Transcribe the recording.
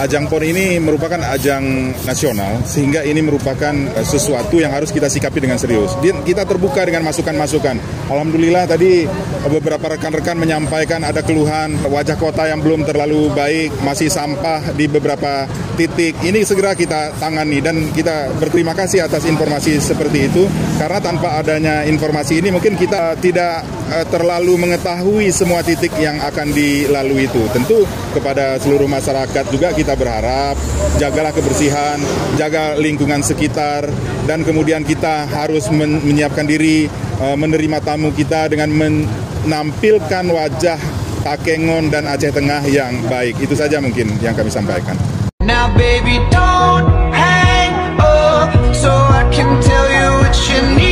Ajang PON ini merupakan ajang nasional, sehingga ini merupakan sesuatu yang harus kita sikapi dengan serius. Kita terbuka dengan masukan-masukan. Alhamdulillah tadi beberapa rekan-rekan menyampaikan ada keluhan wajah kota yang belum terlalu baik, masih sampah di beberapa titik. Ini segera kita tangani dan kita berterima kasih atas informasi seperti itu, karena tanpa adanya informasi ini mungkin kita tidak terlalu mengetahui semua titik yang akan dilalui itu. Tentu kepada seluruh masyarakat juga kita berharap jagalah kebersihan, jaga lingkungan sekitar, dan kemudian kita harus menyiapkan diri menerima tamu kita dengan menampilkan wajah Takengon dan Aceh Tengah yang baik. Itu saja mungkin yang kami sampaikan. Now baby don't hang up so I can tell you what you need.